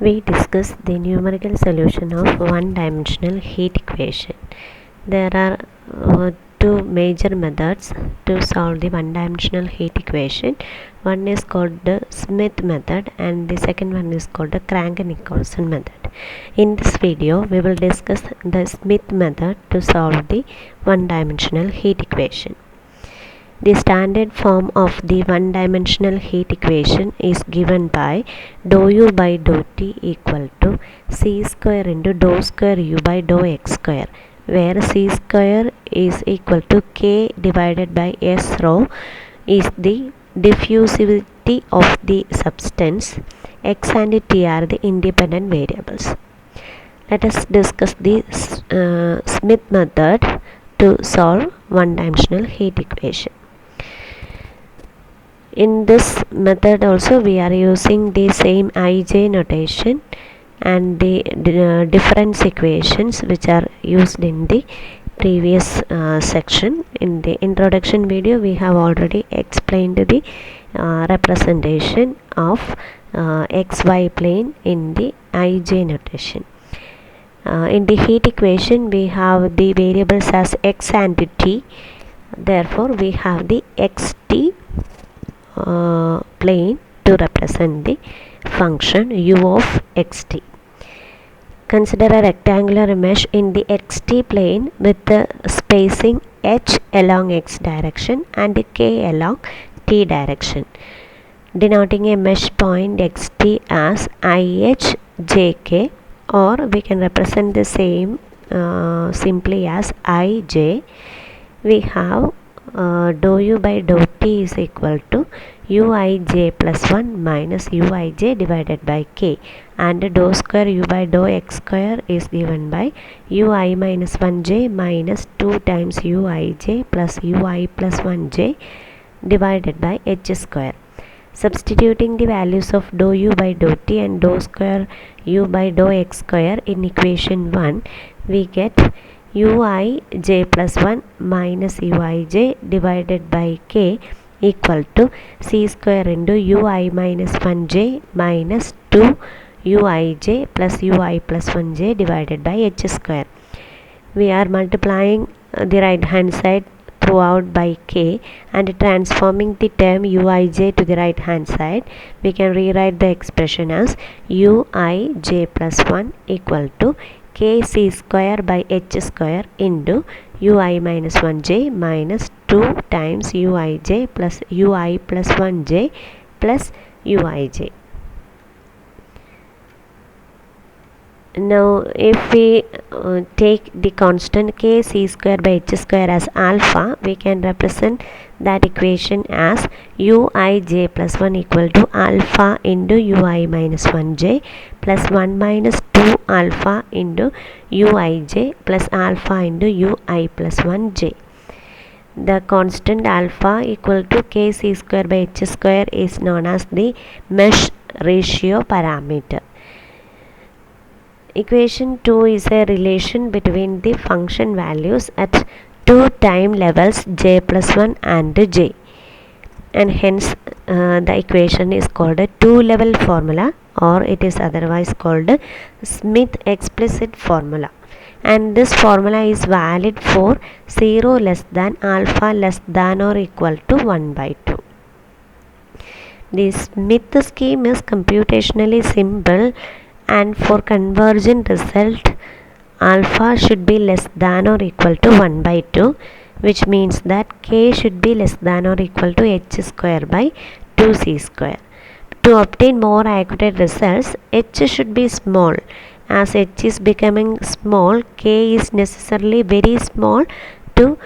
we discuss the numerical solution of one-dimensional heat equation. There are two major methods to solve the one-dimensional heat equation. One is called the Smith method and the second one is called the Crank-Nicolson method. In this video, we will discuss the Smith method to solve the one-dimensional heat equation. The standard form of the one-dimensional heat equation is given by dou u by dou t equal to c square into dou square u by dou x square, where c square is equal to k divided by s rho is the diffusivity of the substance. X and t are the independent variables. Let us discuss the Smith method to solve one-dimensional heat equation. In this method also we are using the same Ij notation and the difference equations which are used in the previous section. In the introduction video we have already explained the representation of xy plane in the Ij notation. In the heat equation we have the variables as x and t, therefore we have the xt plane to represent the function u of xt. Consider a rectangular mesh in the xt plane with the spacing h along x direction and k along t direction, denoting a mesh point xt as ihjk, or we can represent the same simply as ij. We have dou u by dou t is equal to uij plus 1 minus uij divided by k, and dou square u by dou x square is given by ui minus 1j minus 2 times uij plus ui plus 1j divided by h square. Substituting the values of dou u by dou t and dou square u by dou x square in equation 1, we get uij plus 1 minus uij divided by k equal to c square into ui minus 1j minus 2 uij plus ui plus 1j divided by h square. We are multiplying the right hand side throughout by k and transforming the term uij to the right hand side. We can rewrite the expression as uij plus 1 equal to kc square by h square into ui minus 1j minus 2 times uij plus ui plus 1j plus uij. Now if we take the constant k c square by h square as alpha, we can represent that equation as uij plus 1 equal to alpha into ui minus 1j plus 1 minus 2 alpha into uij plus alpha into ui plus 1j. The constant alpha equal to k c square by h square is known as the mesh ratio parameter. Equation 2 is a relation between the function values at two time levels j plus 1 and j, and hence the equation is called a two-level formula, or it is otherwise called a Smith explicit formula, and this formula is valid for 0 less than alpha less than or equal to 1 by 2. The Smith scheme is computationally simple, and for convergent result alpha should be less than or equal to 1 by 2, which means that k should be less than or equal to h square by 2c square. To obtain more accurate results, h should be small. As h is becoming small, k is necessarily very small to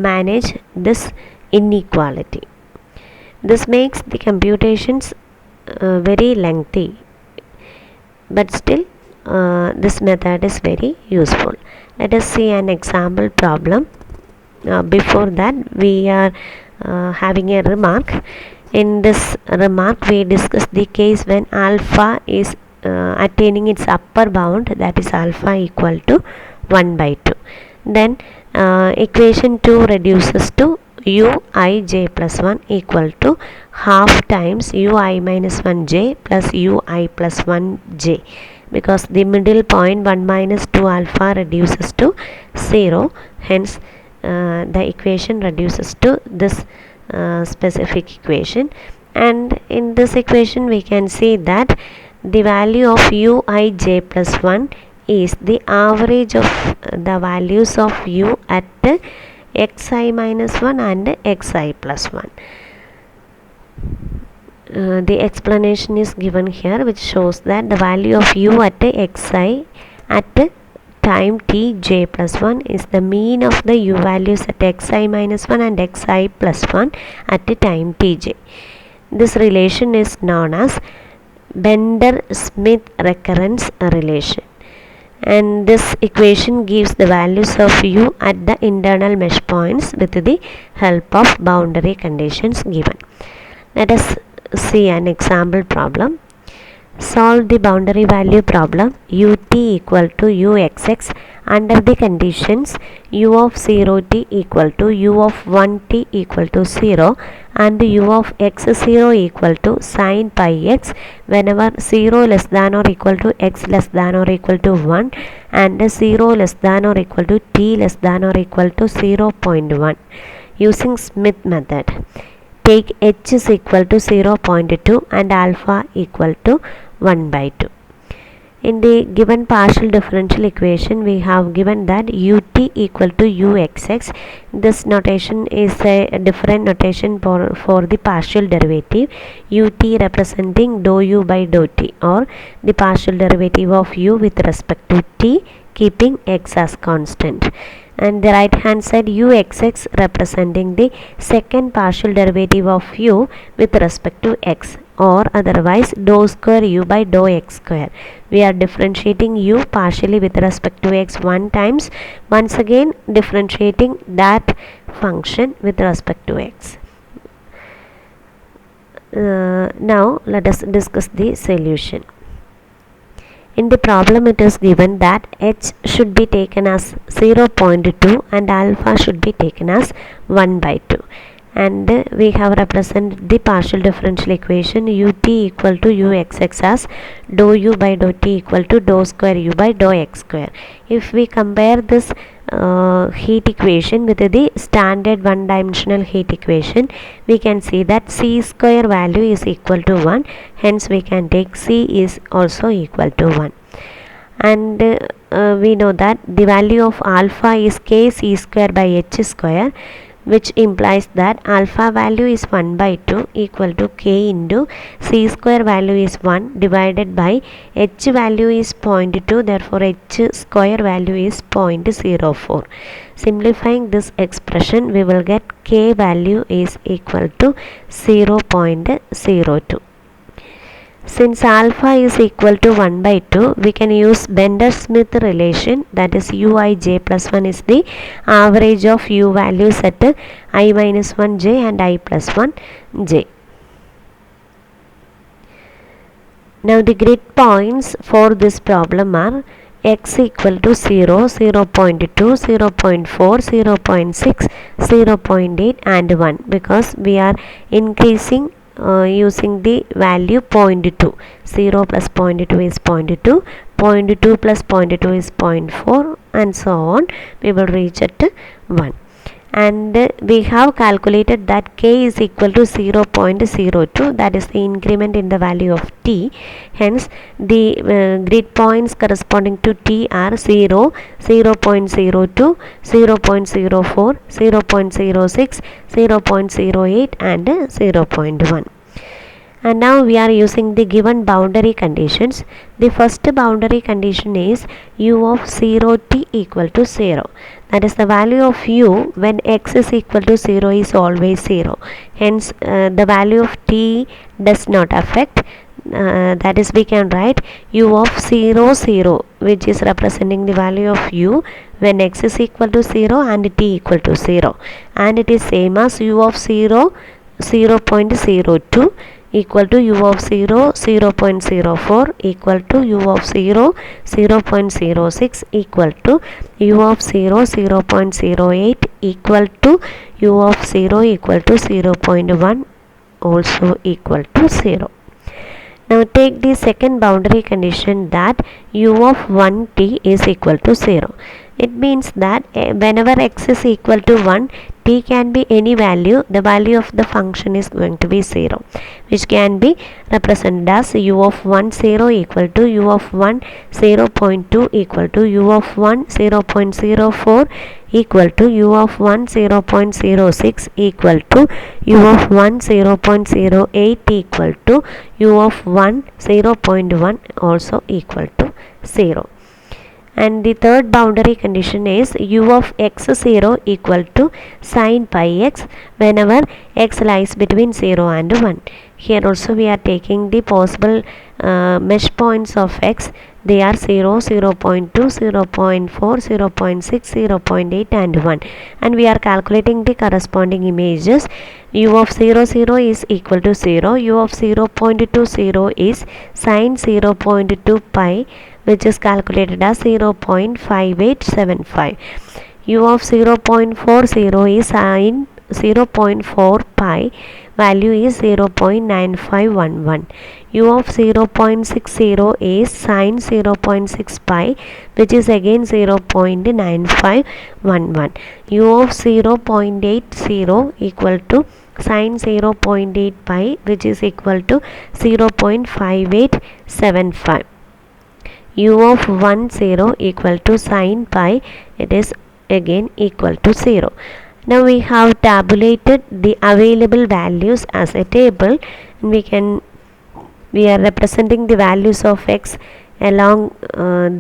manage this inequality. This makes the computations very lengthy, but still this method is very useful. Let us see an example problem. Before that, we are having a remark. In this remark we discuss the case when alpha is attaining its upper bound, that is alpha equal to 1 by 2. Then equation 2 reduces to ui j plus 1 equal to half times ui minus 1 j plus ui plus 1 j, because the middle point 1 minus 2 alpha reduces to 0, hence the equation reduces to this specific equation. And in this equation we can see that the value of ui j plus 1 is the average of the values of u at xi minus 1 and xi plus 1. The explanation is given here, which shows that the value of u at xi at time t j plus 1 is the mean of the u values at xi minus 1 and xi plus 1 at time tj. This relation is known as Bender-Smith recurrence relation, and this equation gives the values of u at the internal mesh points with the help of boundary conditions given. Let us see an example problem. Solve the boundary value problem ut equal to uxx under the conditions u of 0t equal to u of 1t equal to 0 and u of x0 equal to sin pi x whenever 0 less than or equal to x less than or equal to 1 and 0 less than or equal to t less than or equal to 0.1 using Smith method. Take h is equal to 0.2 and alpha equal to 1 by 2. In the given partial differential equation, we have given that ut equal to uxx. This notation is a different notation for the partial derivative, ut representing dou u by dou t, or the partial derivative of u with respect to t keeping x as constant, and the right hand side uxx representing the second partial derivative of u with respect to x, or otherwise dou square u by dou x square. We are differentiating u partially with respect to x one times, once again differentiating that function with respect to x. Now let us discuss the solution. In the problem it is given that h should be taken as 0.2 and alpha should be taken as 1 by 2, and we have represented the partial differential equation ut equal to uxx as dou u by dou t equal to dou square u by dou x square. If we compare this heat equation with the standard one dimensional heat equation, we can see that c square value is equal to 1, hence we can take c is also equal to 1, and we know that the value of alpha is k c square by h square, which implies that alpha value is 1 by 2 equal to k into c square value is 1 divided by h value is 0.2, therefore h square value is 0.04. Simplifying this expression, we will get k value is equal to 0.02. Since alpha is equal to 1 by 2, we can use Bender-Smith relation, that is ui j plus 1 is the average of u values at I minus 1 j and I plus 1 j. Now the grid points for this problem are x equal to 0, 0.2, 0.4, 0.6, 0.8 and 1, because we are increasing using the value 0.2. 0 plus 0.2 is 0.2, 0.2 plus 0.2 is 0.4, and so on. We will reach at 1. And we have calculated that k is equal to 0.02, that is the increment in the value of t. Hence the grid points corresponding to t are 0, 0.02, 0.04, 0.06, 0.08 and 0.1. And now we are using the given boundary conditions. The first boundary condition is u of 0t equal to 0. That is, the value of u when x is equal to 0 is always 0. Hence the value of t does not affect. That is, we can write u of 0, 0, which is representing the value of u when x is equal to 0 and t equal to 0. And it is same as u of 0, 0.02 equal to u of 0 0.04 equal to u of 0 0.06 equal to u of 0 0.08 equal to u of 0 equal to 0.1 also equal to 0. Now take the second boundary condition that u of 1t is equal to 0. It means that whenever x is equal to 1, t can be any value, the value of the function is going to be 0, which can be represented as u of 1 0 equal to u of 1 0.2 equal to u of 1 0.04 equal to u of 1 0.06 equal to u of 1 0.08 equal to u of 1 0.1 also equal to 0. And the third boundary condition is u of x0 equal to sin pi x whenever x lies between 0 and 1. Here also we are taking the possible mesh points of x. They are 0, 0.2, 0.4, 0.6, 0.8 and 1, and we are calculating the corresponding images. U of 0 0 is equal to 0, u of 0.20 is sin 0.2 pi, which is calculated as 0.5875. u of 0.40 is sin 0.4 pi, value is 0.9511. u of 0.60 is sin 0.6 pi, which is again 0.9511. u of 0.80 equal to sin 0.8 pi, which is equal to 0.5875. u of 1 0 equal to sin pi, it is again equal to 0. Now we have tabulated the available values as a table, and we are representing the values of x along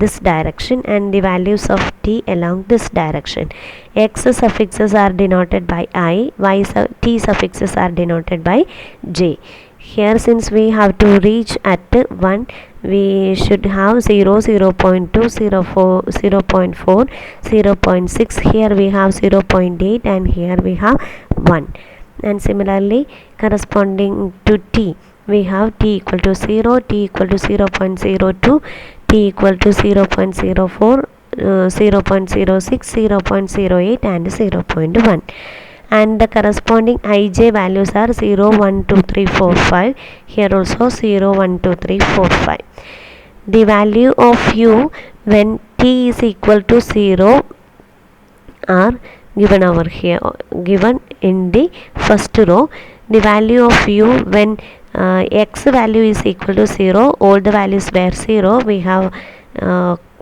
this direction and the values of t along this direction. X suffixes are denoted by I, t suffixes are denoted by j. Here, since we have to reach at 1, we should have 0, 0.2, 0.4, 0.6. Here we have 0.8 and here we have 1. And similarly, corresponding to t, we have t equal to 0, t equal to 0.02, t equal to 0.04, 0.06, 0.08 and 0.1. And the corresponding ij values are 0, 1, 2, 3, 4, 5. Here also 0, 1, 2, 3, 4, 5. The value of u when t is equal to 0 are given over here, given in the first row. The value of u when x value is equal to 0, all the values were 0, we have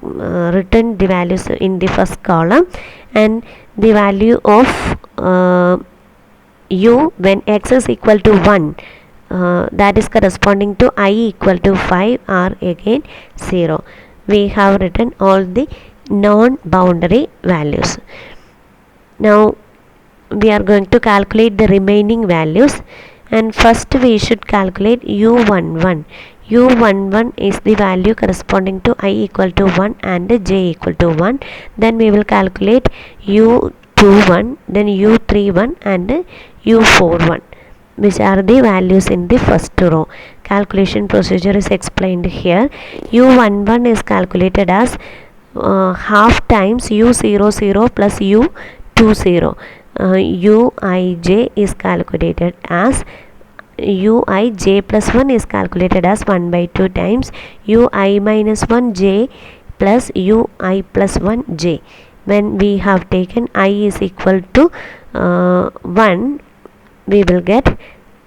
written the values in the first column, and the value of u when x is equal to 1, that is corresponding to I equal to 5, are again 0. We have written all the non-boundary values. Now we are going to calculate the remaining values, and first we should calculate u11. u11 is the value corresponding to I equal to 1 and j equal to 1. Then we will calculate u21, then u31 and u41, which are the values in the first row. Calculation procedure is explained here. u11 is calculated as half times u00 plus u20. uij is calculated as uij plus 1 is calculated as 1 by 2 times ui minus 1 j plus ui plus 1 j. When we have taken I is equal to 1, we will get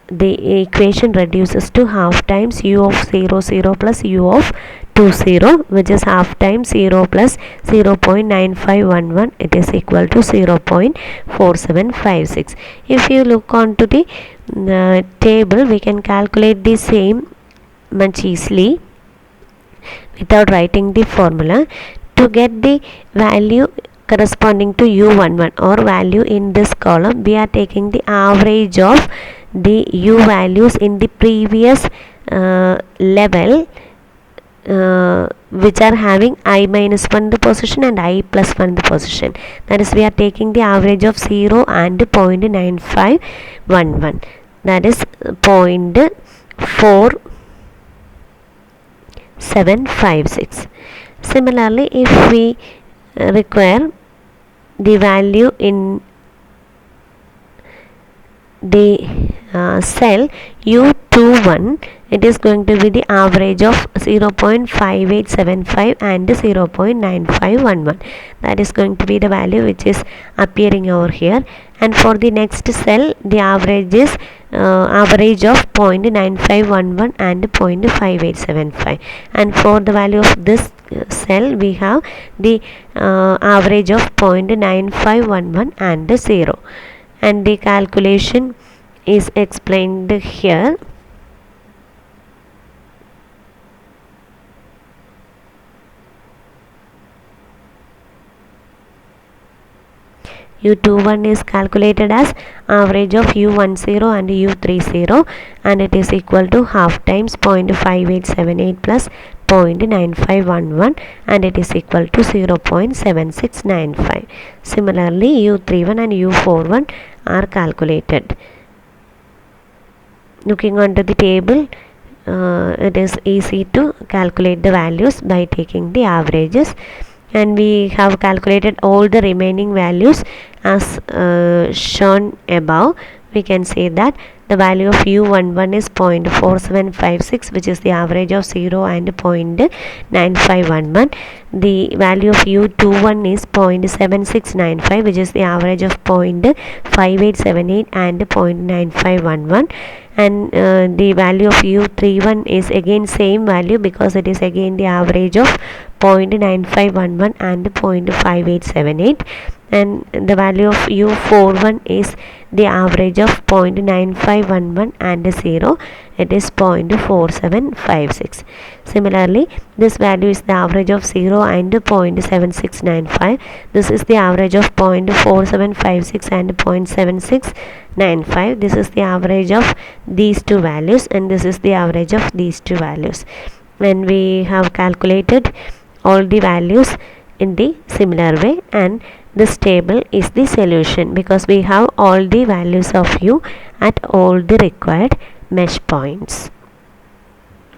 the equation reduces to half times u of 00 plus u of 20, which is half times 0 plus 0.9511, it is equal to 0.4756. If you look on to the table, we can calculate the same much easily without writing the formula. To get the value corresponding to u11 or value in this column, we are taking the average of the u values in the previous level, which are having I minus 1 the position and I plus 1 the position. That is, we are taking the average of 0 and 0.9511. That is 4 7 5 6. Similarly, if we require the value in the cell U21, it is going to be the average of 0.5875 and 0.9511. that is going to be the value which is appearing over here. And for the next cell, the average is average of 0.9511 and 0.5875. and for the value of this cell, we have the average of 0.9511 and 0. and the calculation is explained here. U21 is calculated as average of U10 and U30, and it is equal to half times 0.5878 plus 0.9511, and it is equal to 0.7695. Similarly, U31 and U41 are calculated. Looking onto the table, it is easy to calculate the values by taking the averages, and we have calculated all the remaining values as shown above. We can say that the value of U11 is 0.4756, which is the average of 0 and 0.9511. The value of U21 is 0.7695, which is the average of 0.5878 and 0.9511. and the value of U31 is again same value, because it is again the average of 0.9511 and 0.5878. and the value of U41 is the average of 0.9511 and 0, it is 0.4756. Similarly, this value is the average of 0 and 0.7695. This is the average of 0.4756 and 0.7695. This is the average of these two values, and this is the average of these two values. And we have calculated all the values in the similar way, and this table is the solution, because we have all the values of U at all the required mesh points.